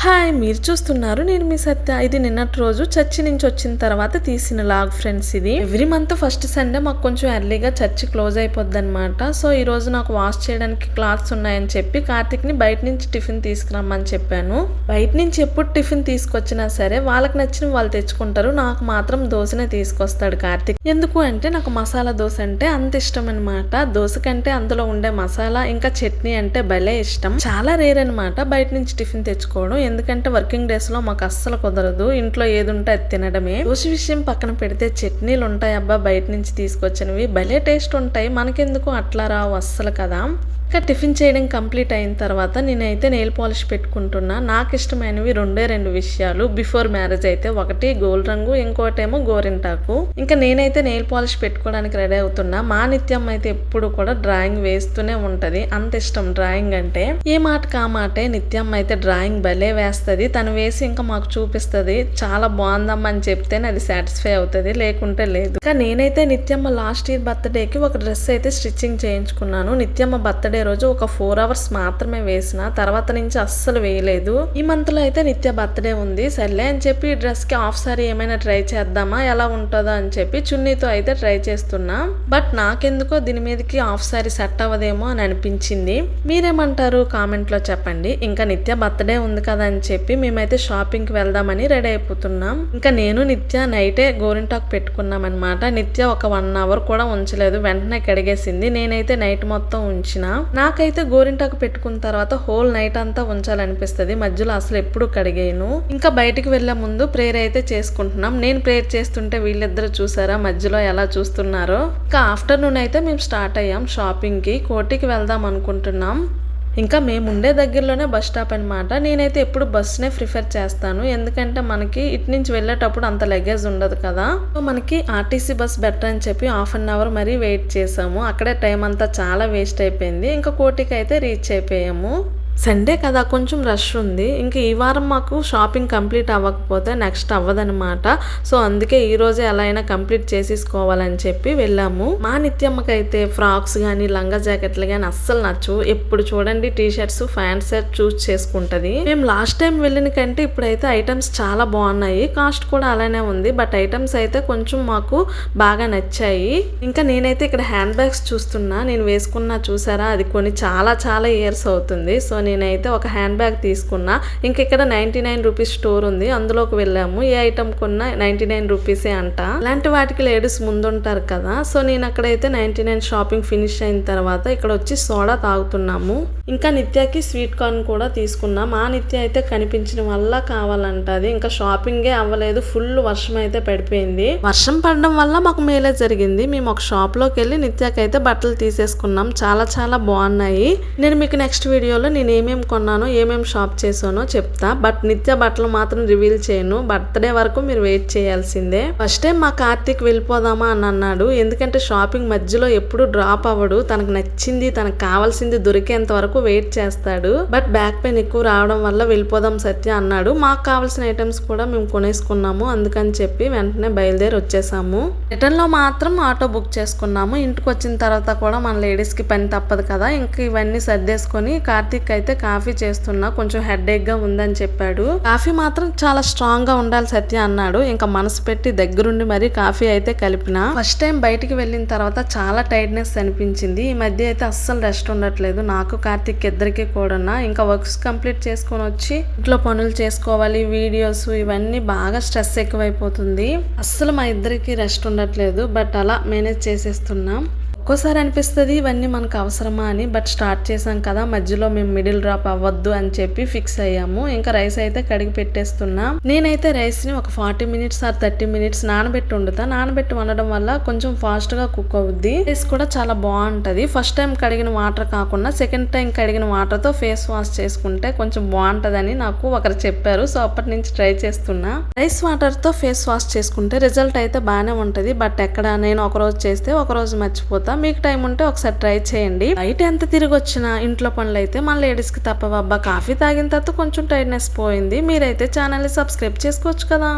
Hi, మీరు చూస్తున్నారు నేను మీ సత్య. ఇది నిన్నటి రోజు చర్చి నుంచి వచ్చిన తర్వాత తీసిన లాగ్ ఫ్రెండ్స్. ఇది ఎవ్రీ మంత్ ఫస్ట్ సండే మాకు కొంచెం ఎర్లీగా చర్చి క్లోజ్ అయిపోద్ది అనమాట. సో ఈ రోజు నాకు వాష్ చేయడానికి క్లాత్స్ ఉన్నాయని చెప్పి కార్తిక్ ని బయట నుంచి టిఫిన్ తీసుకురమ్మని చెప్పాను. బయట నుంచి ఎప్పుడు టిఫిన్ తీసుకొచ్చినా సరే వాళ్ళకి నచ్చిన వాళ్ళు తెచ్చుకుంటారు. నాకు మాత్రం దోశనే తీసుకొస్తాడు కార్తిక్. ఎందుకు అంటే నాకు మసాలా దోశ అంటే అంత ఇష్టం అనమాట. దోశ కంటే అందులో ఉండే మసాలా ఇంకా చట్నీ అంటే భలే ఇష్టం. చాలా రేర్ అనమాట బయట నుంచి టిఫిన్ తెచ్చుకోవడం. ఎందుకంటే వర్కింగ్ డేస్ లో మాకు అస్సలు కుదరదు. ఇంట్లో ఏది ఉంటే అది తినడమే. దోశ విషయం పక్కన పెడితే చట్నీలు ఉంటాయి అబ్బా బయట నుంచి తీసుకొచ్చినవి, భలే టేస్ట్ ఉంటాయి. మనకెందుకు అట్లా రావు అస్సలు కదా. ఇంకా టిఫిన్ చేయడం కంప్లీట్ అయిన తర్వాత నేనైతే నెయిల్ పాలిష్ పెట్టుకుంటున్నా. నాకు ఇష్టమైనవి రెండు విషయాలు బిఫోర్ మ్యారేజ్ అయితే, ఒకటి గోల్డ్ రంగు, ఇంకోటేమో గోరింటాకు. ఇంకా నేనైతే నెయిల్ పాలిష్ పెట్టుకోవడానికి రెడీ అవుతున్నా. మా నిత్యం అయితే ఎప్పుడు కూడా డ్రాయింగ్ వేస్తూనే ఉంటది. అంత ఇష్టం డ్రాయింగ్ అంటే. ఏ మాటకు ఆ మాటే నిత్యం అయితే డ్రాయింగ్ భలే వేస్తుంది. తను వేసి ఇంకా మాకు చూపిస్తుంది. చాలా బాగుందమ్మా అని చెప్తేనే అది సాటిస్ఫై అవుతుంది, లేకుంటే లేదు. ఇంకా నేనైతే నిత్యమ్మ లాస్ట్ ఇయర్ బర్త్డేకి ఒక డ్రెస్ అయితే స్టిచ్చింగ్ చేయించుకున్నాను. నిత్యమ్మ బర్త్డే రోజు ఒక 4 hours మాత్రమే వేసిన, తర్వాత నుంచి అస్సలు వేయలేదు. ఈ మంత్ లో అయితే నిత్య బర్త్డే ఉంది. సర్లే అని చెప్పి ఈ డ్రెస్ కి హాఫ్ సారీ ఏమైనా ట్రై చేద్దామా ఎలా ఉంటుందో అని చెప్పి చున్నీతో అయితే ట్రై చేస్తున్నా. బట్ నాకెందుకో దీని మీదకి హాఫ్ సారీ సెట్ అవ్వదేమో అని అనిపించింది. మీరేమంటారు కామెంట్ లో చెప్పండి. ఇంకా నిత్య బర్త్డే ఉంది కదా అని చెప్పి మేమైతే షాపింగ్ కి వెళ్దామని రెడీ అయిపోతున్నాం. ఇంకా నేను నిత్య నైటే గోరింటాకు పెట్టుకున్నాం అనమాట. నిత్య ఒక 1 hour కూడా ఉంచలేదు, వెంటనే కడిగేసింది. నేనైతే నైట్ మొత్తం ఉంచిన. నాకైతే గోరింటాకు పెట్టుకున్న తర్వాత హోల్ నైట్ అంతా ఉంచాలనిపిస్తుంది. మధ్యలో అసలు ఎప్పుడు కడిగేయను. ఇంకా బయటికి వెళ్లే ముందు ప్రేయర్ అయితే చేసుకుంటున్నాం. నేను ప్రేయర్ చేస్తుంటే వీళ్ళిద్దరు చూసారా మధ్యలో ఎలా చూస్తున్నారో. ఇంకా ఆఫ్టర్నూన్ అయితే మేము స్టార్ట్ అయ్యాం షాపింగ్ కి. కోటికి వెళ్దాం అనుకుంటున్నాం. ఇంకా మేము ఉండే దగ్గరలోనే బస్ స్టాప్ అనమాట. నేనైతే ఎప్పుడు బస్నే ప్రిఫర్ చేస్తాను. ఎందుకంటే మనకి ఇటు నుంచి వెళ్ళేటప్పుడు అంత లగేజ్ ఉండదు కదా. సో మనకి ఆర్టీసీ బస్ బెటర్ అని చెప్పి 1/2 hour మరీ వెయిట్ చేసాము. అక్కడే టైం అంతా చాలా వేస్ట్ అయిపోయింది. ఇంకా కోటికి అయితే రీచ్ అయిపోయాము. సండే కదా కొంచెం రష్ ఉంది. ఇంకా ఈ వారం మాకు షాపింగ్ కంప్లీట్ అవ్వకపోతే నెక్స్ట్ అవ్వదనమాట. సో అందుకే ఈ రోజే ఎలా అయినా కంప్లీట్ చేసేసుకోవాలని చెప్పి వెళ్ళాము. మా నిత్యమ్మకైతే ఫ్రాక్స్ కానీ లంగా జాకెట్లు కానీ అస్సలు నచ్చవు. ఎప్పుడు చూడండి టీ షర్ట్స్ ఫ్యాంట్ షర్ట్ చూస్ చేసుకుంటది. మేము లాస్ట్ టైం వెళ్ళిన కంటే ఇప్పుడైతే ఐటమ్స్ చాలా బాగున్నాయి. కాస్ట్ కూడా అలానే ఉంది. బట్ ఐటమ్స్ అయితే కొంచెం మాకు బాగా నచ్చాయి. ఇంకా నేనైతే ఇక్కడ హ్యాండ్ బ్యాగ్స్ చూస్తున్నా. నేను వేసుకున్నా చూసారా, అది కొని చాలా చాలా ఇయర్స్ అవుతుంది. సో నేనైతే ఒక హ్యాండ్ బ్యాగ్ తీసుకున్నా. ఇంక ఇక్కడ 99 రూపీస్ స్టోర్ ఉంది, అందులోకి వెళ్ళాము. ఏ ఐటమ్ కొన్నా 99 రూపీసే అంట. ఇలాంటి వాటికి లేడీస్ ముందుంటారు కదా. సో నేను అక్కడైతే 99 షాపింగ్ ఫినిష్ అయిన తర్వాత ఇక్కడ వచ్చి సోడా తాగుతున్నాము. ఇంకా నిత్యకి స్వీట్ కార్న్ కూడా తీసుకున్నాం. మా నిత్య అయితే కనిపించిన వల్ల కావాలంటది. ఇంకా షాపింగే అవ్వలేదు, ఫుల్ వర్షం అయితే పడిపోయింది. వర్షం పడడం వల్ల మాకు మేలే జరిగింది. మేము ఒక షాప్ లోకి వెళ్ళి నిత్యకైతే బట్టలు తీసేసుకున్నాం. చాలా చాలా బాగున్నాయి. నేను మీకు నెక్స్ట్ వీడియోలో నేను ఏమేమి కొన్నానో ఏమేమి షాప్ చేసానో చెప్తా. బట్ నిత్య బట్టలు మాత్రం రివీల్ చేయను. బర్త్డే వరకు మీరు వెయిట్ చేయాల్సిందే. ఫస్ట్ టైం మా కార్తీక్ వెళ్ళిపోదామా అని అన్నాడు. ఎందుకంటే షాపింగ్ మధ్యలో ఎప్పుడు డ్రాప్ అవ్వడు. తనకు నచ్చింది తనకు కావాల్సింది దొరికేంత వరకు వెయిట్ చేస్తాడు. బట్ బ్యాక్ పెయిన్ ఎక్కువ రావడం వల్ల వెళ్ళిపోదాం సత్య అన్నాడు. మాకు కావాల్సిన ఐటమ్స్ కూడా మేము కొనేసుకున్నాము. అందుకని చెప్పి వెంటనే బయలుదేరి వచ్చేసాము. రిటర్న్ లో మాత్రం ఆటో బుక్ చేసుకున్నాము. ఇంటికి వచ్చిన తర్వాత కూడా మన లేడీస్ కి పని తప్పదు కదా. ఇంకా ఇవన్నీ సర్దేసుకొని కార్తీక్ అయితే కాఫీ చేస్తున్నా. కొంచెం హెడేక్ గా ఉందని చెప్పాడు. కాఫీ మాత్రం చాలా స్ట్రాంగ్ గా ఉండాలి సత్య అన్నాడు. ఇంకా మనసు పెట్టి దగ్గరుండి మరి కాఫీ అయితే కలిపిన. ఫస్ట్ టైం బయటికి వెళ్ళిన తర్వాత చాలా టైర్డ్నెస్ అనిపించింది. ఈ మధ్య అయితే అస్సలు రెస్ట్ ఉండట్లేదు నాకు కార్తీక్ ఇద్దరికి కూడా. ఇంకా వర్క్స్ కంప్లీట్ చేసుకొని వచ్చి ఇంట్లో పనులు చేసుకోవాలి, వీడియోస్ ఇవన్నీ బాగా స్ట్రెస్ ఎక్కువైపోతుంది. అస్సలు మా ఇద్దరికి రెస్ట్ ఉండట్లేదు. బట్ అలా మేనేజ్ చేసేస్తున్నాం. ఒక్కోసారి అనిపిస్తుంది ఇవన్నీ మనకు అవసరమా అని. బట్ స్టార్ట్ చేసాం కదా, మధ్యలో మేము మిడిల్ డ్రాప్ అవ్వద్దు అని చెప్పి ఫిక్స్ అయ్యాము. ఇంకా రైస్ అయితే కడిగి పెట్టేస్తున్నా. నేనైతే రైస్ ని ఒక 40 minutes ఆర్ 30 minutes నానబెట్టి వండుతా. నానబెట్టి వండడం వల్ల కొంచెం ఫాస్ట్ గా కుక్ అవుద్ది. రైస్ కూడా చాలా బాగుంటది. ఫస్ట్ టైం కడిగిన వాటర్ కాకుండా సెకండ్ టైం కడిగిన వాటర్ తో ఫేస్ వాష్ చేసుకుంటే కొంచెం బాగుంటదని నాకు ఒకరు చెప్పారు. సో అప్పటి నుంచి ట్రై చేస్తున్నా. రైస్ వాటర్ తో ఫేస్ వాష్ చేసుకుంటే రిజల్ట్ అయితే బాగానే ఉంటది. బట్ ఎక్కడ నేను ఒక రోజు చేస్తే ఒక రోజు మర్చిపోతా. మీకు టైం ఉంటే ఒకసారి ట్రై చేయండి. బయట ఎంత తిరిగి వచ్చినా ఇంట్లో పనులు అయితే మన లేడీస్ కి తప్పవబ్బా. కాఫీ తాగిన తర్వాత కొంచెం టైర్డ్నెస్ పోయింది. మీరైతే ఛానల్ ని సబ్స్క్రైబ్ చేసుకోవచ్చు కదా.